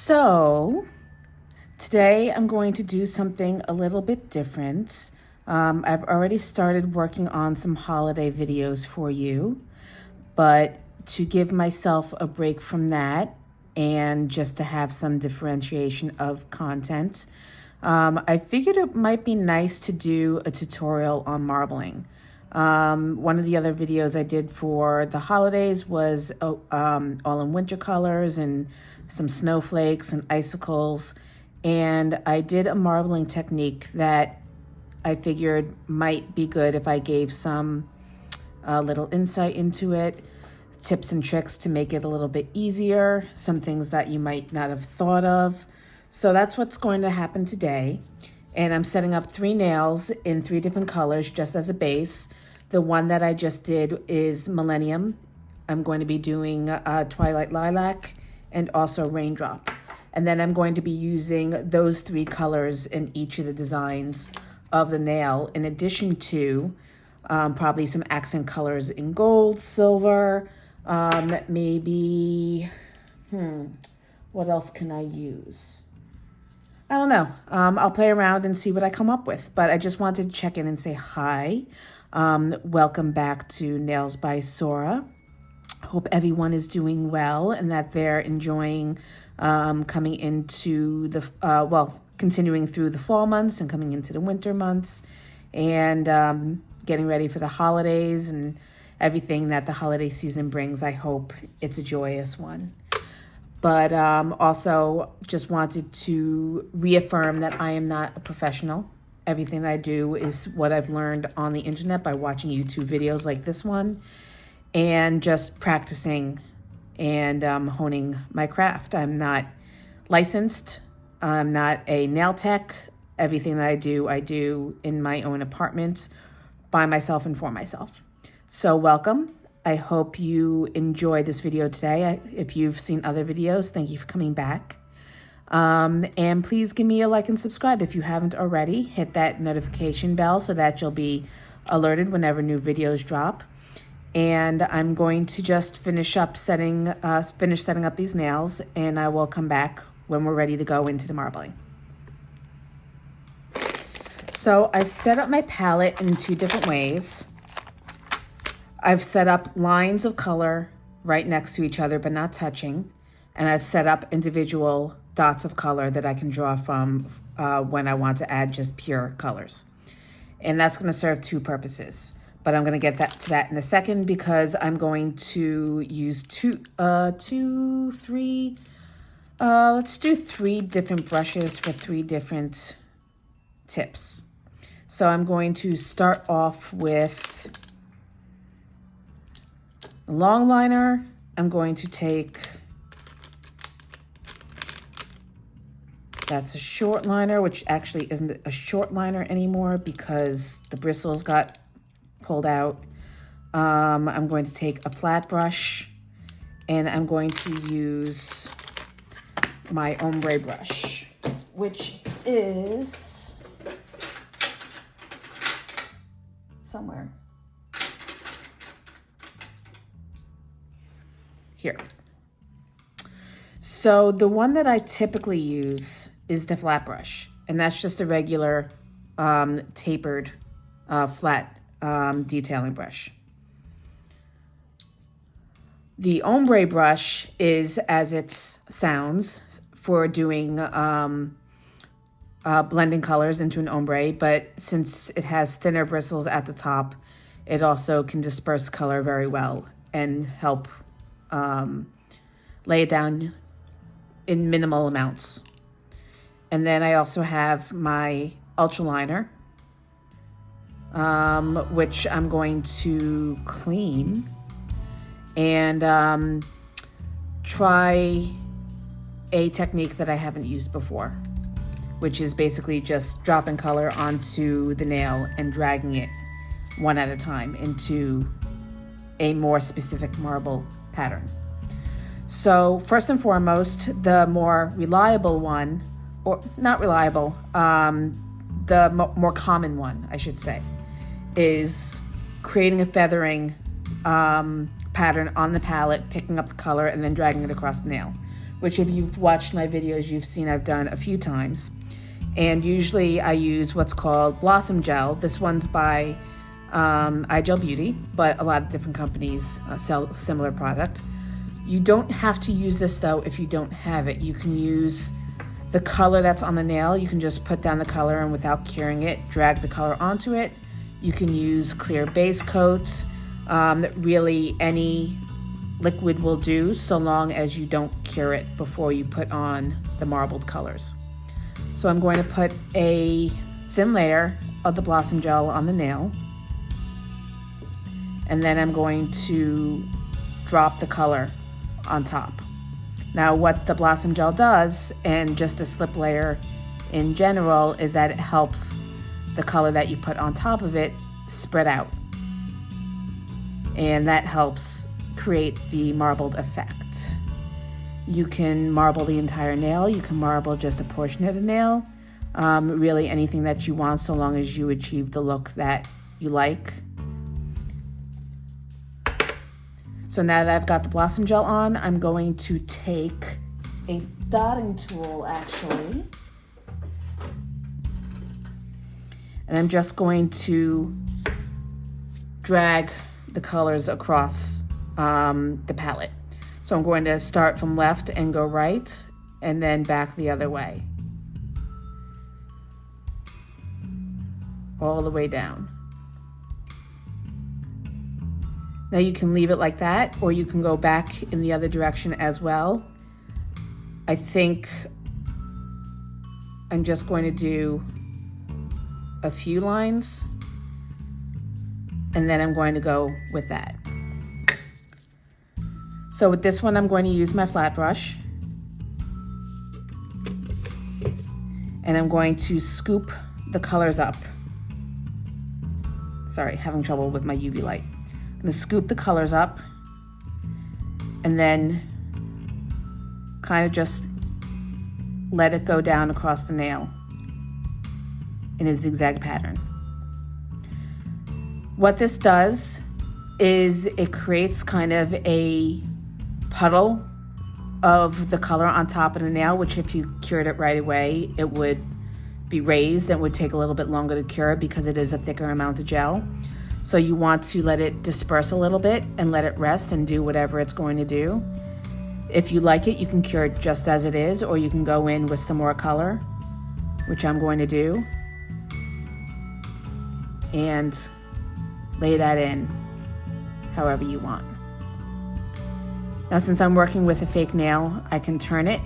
So today I'm going to do something a little bit different. I've already started working on some holiday videos for you, but to give myself a break from that and just to have some differentiation of content, I figured it might be nice to do a tutorial on marbling. One of the other videos I did for the holidays was all in winter colors and some snowflakes and icicles. And I did a marbling technique that I figured might be good if I gave some little insight into it, tips and tricks to make it a little bit easier, some things that you might not have thought of. So that's what's going to happen today. And I'm setting up 3 nails in 3 different colors just as a base. The one that I just did is Millennium. I'm going to be doing Twilight, Lilac, and also Raindrop. And then I'm going to be using those 3 colors in each of the designs of the nail, in addition to probably some accent colors in gold, silver, maybe, what else can I use? I don't know. I'll play around and see what I come up with, but I just wanted to check in and say hi. Welcome back to Nails by Sora. Hope everyone is doing well and that they're enjoying coming into the, continuing through the fall months and coming into the winter months and getting ready for the holidays and everything that the holiday season brings. I hope it's a joyous one. But also just wanted to reaffirm that I am not a professional. Everything that I do is what I've learned on the internet by watching YouTube videos like this one and just practicing and honing my craft. I'm not licensed. I'm not a nail tech. Everything that I do in my own apartment by myself and for myself. So welcome. I hope you enjoy this video today. If you've seen other videos, thank you for coming back. And please give me a like and subscribe if you haven't already. Hit that notification bell so that you'll be alerted whenever new videos drop. And I'm going to just finish setting up these nails, and I will come back when we're ready to go into the marbling. So I've set up my palette in 2 different ways. I've set up lines of color right next to each other but not touching, and I've set up individual dots of color that I can draw from when I want to add just pure colors. And that's going to serve 2 purposes. But I'm going to get to that in a second because I'm going to use let's do 3 different brushes for 3 different tips. So I'm going to start off with a long liner. I'm going to take, that's a short liner, which actually isn't a short liner anymore because the bristles got pulled out. I'm going to take a flat brush and I'm going to use my ombre brush, which is somewhere here. So the one that I typically use is the flat brush, and that's just a regular tapered flat detailing brush. The ombre brush is as it sounds for doing blending colors into an ombre, but since it has thinner bristles at the top, it also can disperse color very well and help lay it down in minimal amounts. And then I also have my ultra liner, which I'm going to clean and try a technique that I haven't used before, which is basically just dropping color onto the nail and dragging it one at a time into a more specific marble pattern. So first and foremost, the more reliable one, or not reliable, the more common one, I should say, is creating a feathering pattern on the palette, picking up the color, and then dragging it across the nail, which if you've watched my videos, you've seen I've done a few times. And usually I use what's called Blossom Gel. This one's by iGel Beauty, but a lot of different companies sell a similar product. You don't have to use this though if you don't have it. You can use the color that's on the nail. You can just put down the color and without curing it, drag the color onto it. You can use clear base coats. Really any liquid will do so long as you don't cure it before you put on the marbled colors. So I'm going to put a thin layer of the Blossom Gel on the nail, and then I'm going to drop the color on top. Now what the Blossom Gel does, and just a slip layer in general, is that it helps the color that you put on top of it spread out. And that helps create the marbled effect. You can marble the entire nail, you can marble just a portion of the nail, really anything that you want so long as you achieve the look that you like. So now that I've got the Blossom Gel on, I'm going to take a dotting tool actually, and I'm just going to drag the colors across the palette. So I'm going to start from left and go right, and then back the other way, all the way down. Now you can leave it like that, or you can go back in the other direction as well. I think I'm just going to do a few lines, and then I'm going to go with that. So with this one, I'm going to use my flat brush, and I'm going to scoop the colors up. Sorry, having trouble with my UV light. I'm going to scoop the colors up and then kind of just let it go down across the nail in a zigzag pattern. What this does is it creates kind of a puddle of the color on top of the nail, which if you cured it right away, it would be raised and would take a little bit longer to cure because it is a thicker amount of gel. So you want to let it disperse a little bit and let it rest and do whatever it's going to do. If you like it, you can cure it just as it is, or you can go in with some more color, which I'm going to do, and lay that in however you want. Now, since I'm working with a fake nail, I can turn it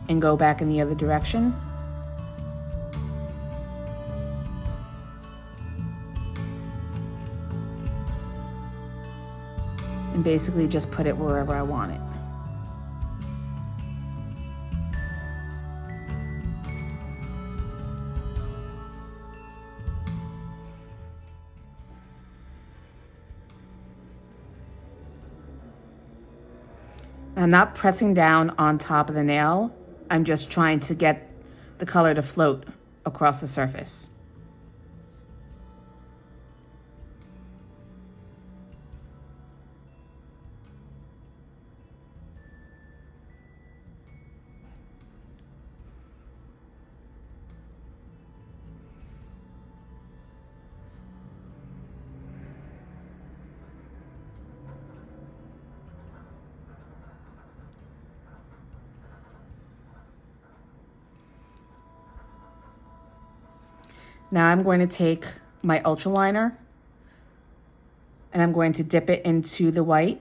and go back in the other direction. And basically just put it wherever I want it. I'm not pressing down on top of the nail. I'm just trying to get the color to float across the surface. Now I'm going to take my ultra liner and I'm going to dip it into the white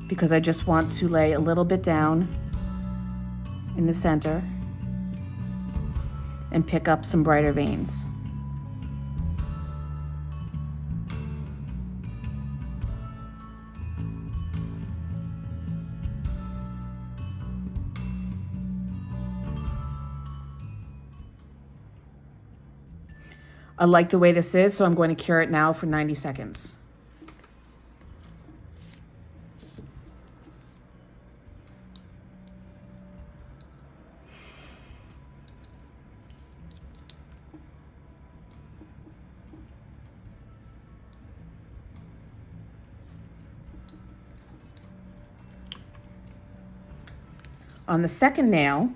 because I just want to lay a little bit down in the center and pick up some brighter veins. I like the way this is, so I'm going to cure it now for 90 seconds. On the second nail,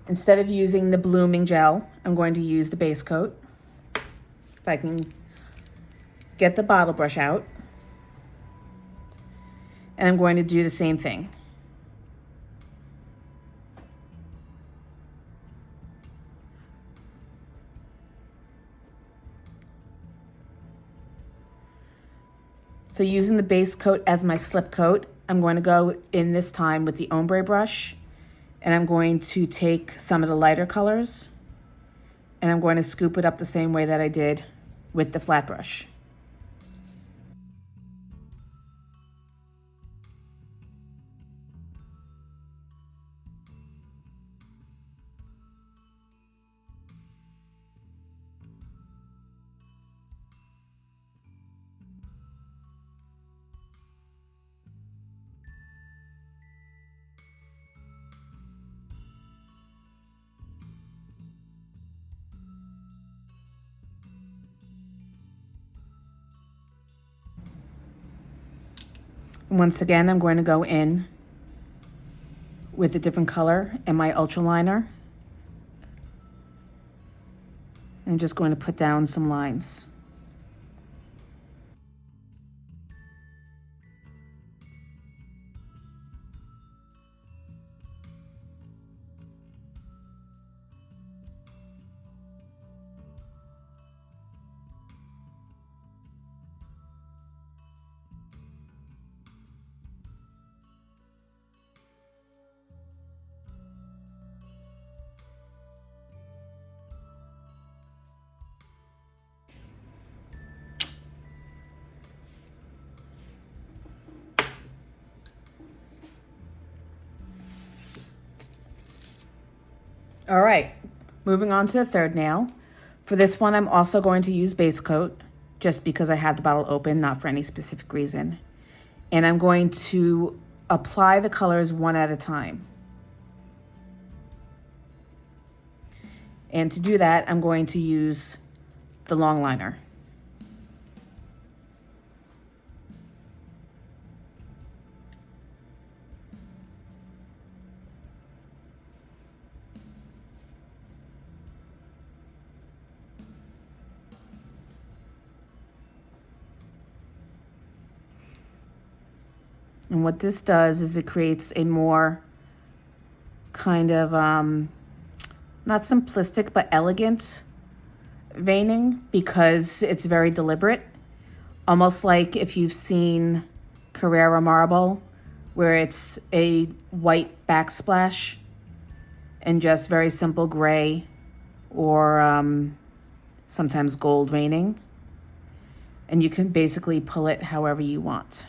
instead of using the blooming gel, I'm going to use the base coat. If I can get the bottle brush out. And I'm going to do the same thing. So using the base coat as my slip coat, I'm going to go in this time with the ombre brush, and I'm going to take some of the lighter colors, and I'm going to scoop it up the same way that I did with the flat brush. Once again, I'm going to go in with a different color and my ultra liner. I'm just going to put down some lines. All right, moving on to the third nail. For this one, I'm also going to use base coat just because I have the bottle open, not for any specific reason. And I'm going to apply the colors one at a time. And to do that, I'm going to use the long liner. And what this does is it creates a more kind of, not simplistic, but elegant veining because it's very deliberate. Almost like if you've seen Carrara marble, where it's a white backsplash and just very simple gray or sometimes gold veining. And you can basically pull it however you want.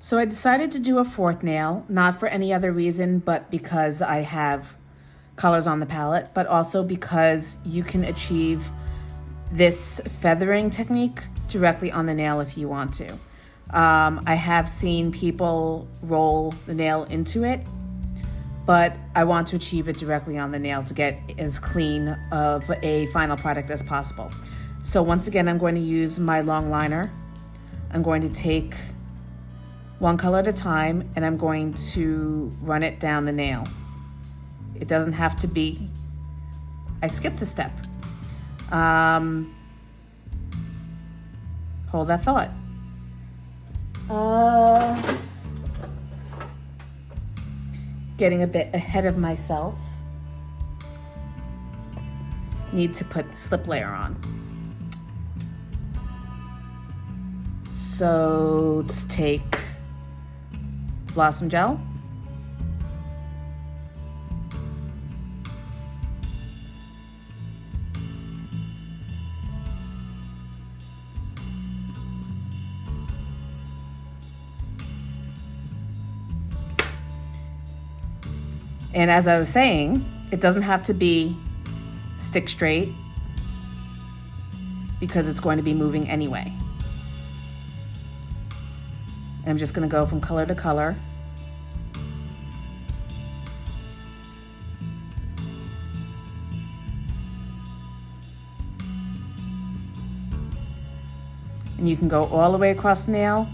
So I decided to do a fourth nail, not for any other reason, but because I have colors on the palette, but also because you can achieve this feathering technique directly on the nail if you want to. I have seen people roll the nail into it, but I want to achieve it directly on the nail to get as clean of a final product as possible. So once again, I'm going to use my long liner. I'm going to take one color at a time, and I'm going to run it down the nail. It doesn't have to be, I skipped a step. Hold that thought. Getting a bit ahead of myself. Need to put the slip layer on. So let's take Blossom Gel. And as I was saying, it doesn't have to be stick straight because it's going to be moving anyway. And I'm just going to go from color to color. And you can go all the way across the nail.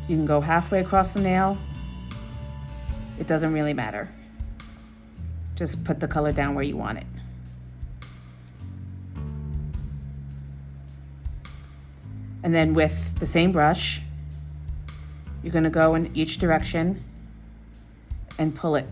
You can go halfway across the nail. It doesn't really matter. Just put the color down where you want it. And then with the same brush, you're going to go in each direction and pull it.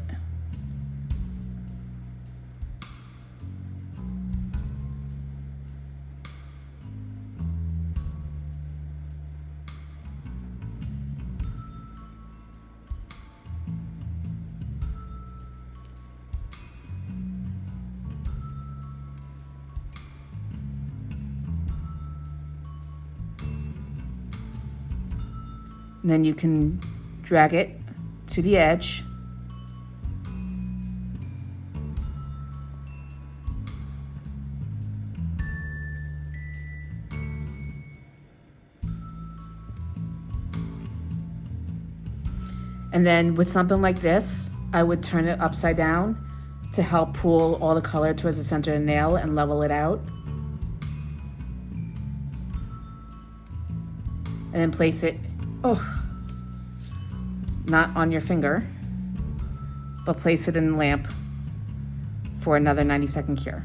And then you can drag it to the edge. And then with something like this, I would turn it upside down to help pull all the color towards the center of the nail and level it out. And then place it, not on your finger, but place it in the lamp for another 90-second cure.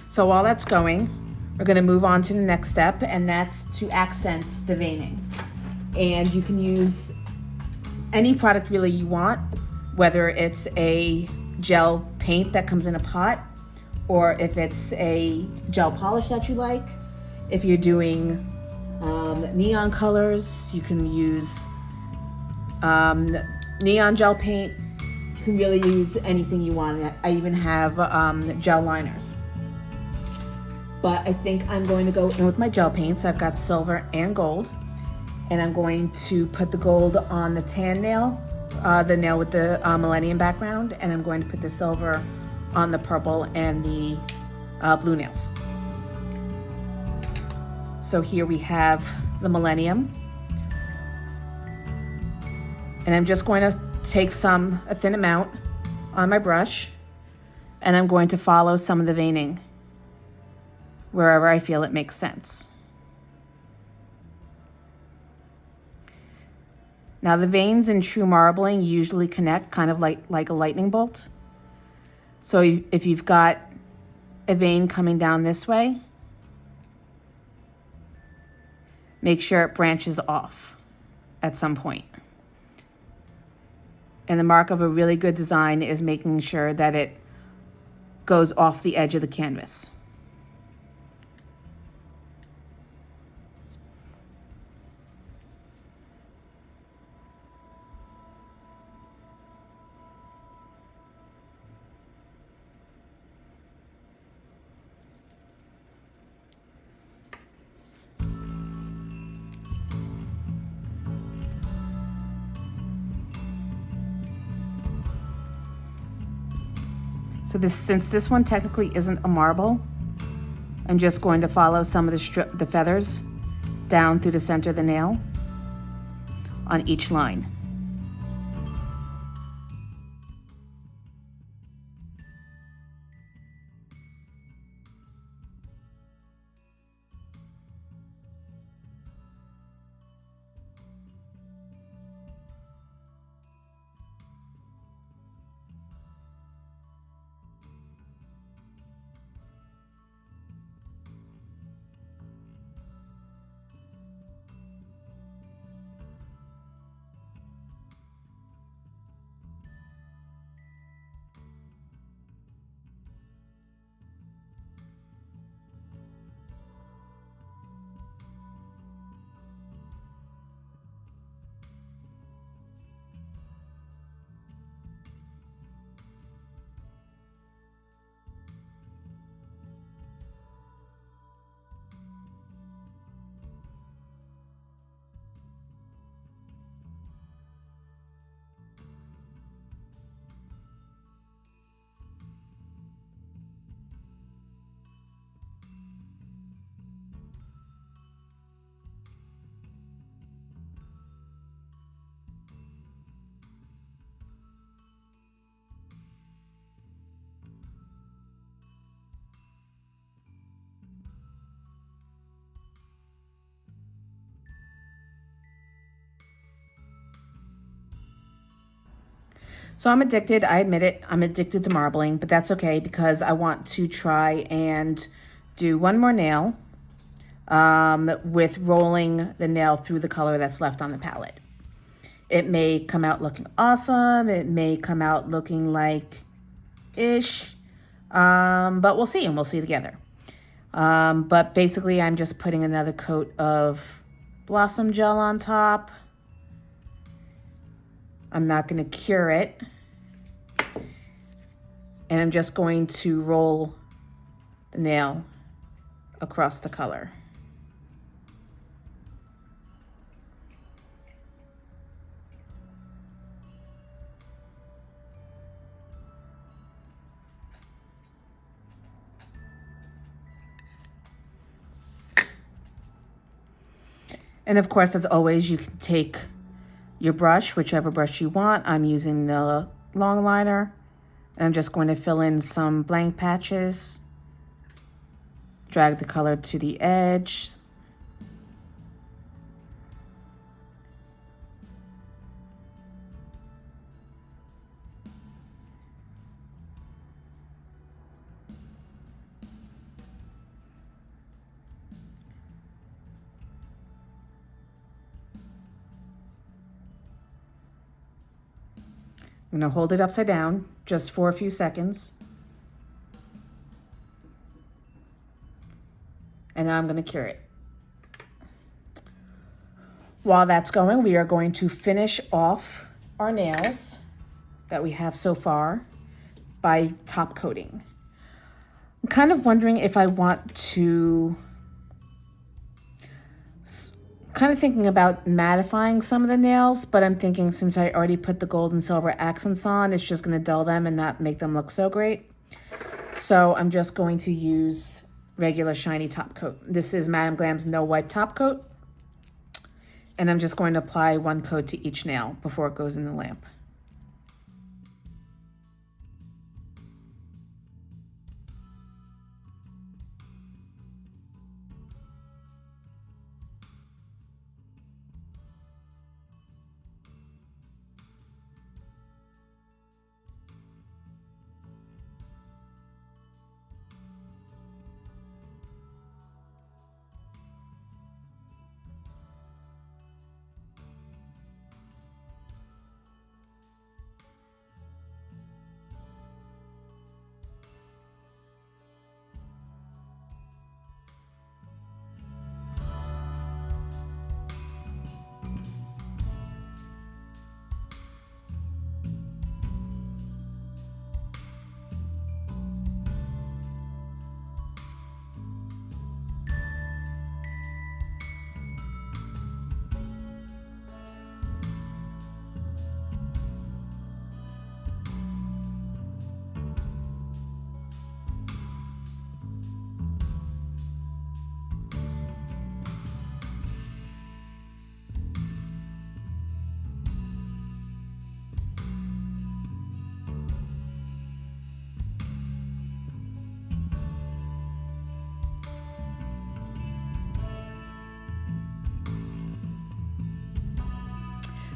So while that's going, we're going to move on to the next step, and that's to accent the veining. And you can use any product really you want, whether it's a gel paint that comes in a pot, or if it's a gel polish that you like. If you're doing neon colors, you can use neon gel paint. You can really use anything you want. I even have gel liners. But I think I'm going to go in with my gel paints. I've got silver and gold. And I'm going to put the gold on the tan nail, the nail with the Millennium background, and I'm going to put the silver on the purple and the blue nails. So here we have the Millennium. And I'm just going to take a thin amount on my brush, and I'm going to follow some of the veining wherever I feel it makes sense. Now the veins in true marbling usually connect kind of like a lightning bolt. So if you've got a vein coming down this way, make sure it branches off at some point. And the mark of a really good design is making sure that it goes off the edge of the canvas. So since this one technically isn't a marble, I'm just going to follow some of the feathers down through the center of the nail on each line. So I'm addicted, I admit it. I'm addicted to marbling, but that's okay because I want to try and do one more nail with rolling the nail through the color that's left on the palette. It may come out looking awesome. It may come out looking like ish, but we'll see, and we'll see together. But basically I'm just putting another coat of Blossom Gel on top. I'm not going to cure it. And I'm just going to roll the nail across the color. And of course, as always, you can take your brush, whichever brush you want. I'm using the long liner. And I'm just going to fill in some blank patches. Drag the color to the edge. I'm going to hold it upside down just for a few seconds. And now I'm going to cure it. While that's going, we are going to finish off our nails that we have so far by top coating. I'm kind of wondering if I want to, kind of thinking about mattifying some of the nails, but I'm thinking since I already put the gold and silver accents on, it's just going to dull them and not make them look so great. So I'm just going to use regular shiny top coat. This is Madam Glam's No Wipe top coat. And I'm just going to apply one coat to each nail before it goes in the lamp.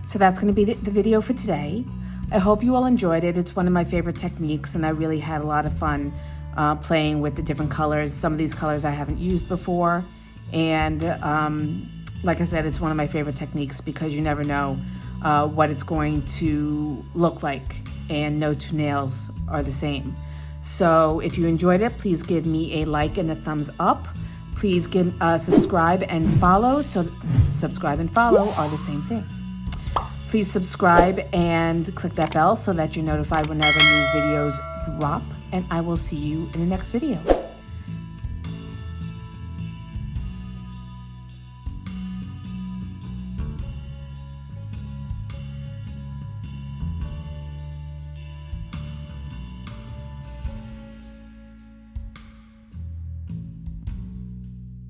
So that's going to be the video for today. I hope you all enjoyed it. It's one of my favorite techniques, and I really had a lot of fun playing with the different colors. Some of these colors I haven't used before, and like I said, it's one of my favorite techniques because you never know what it's going to look like, and no two nails are the same. So if you enjoyed it, please give me a like and a thumbs up. Please give subscribe and follow. So subscribe and follow are the same thing. Please subscribe and click that bell so that you're notified whenever new videos drop, and I will see you in the next video.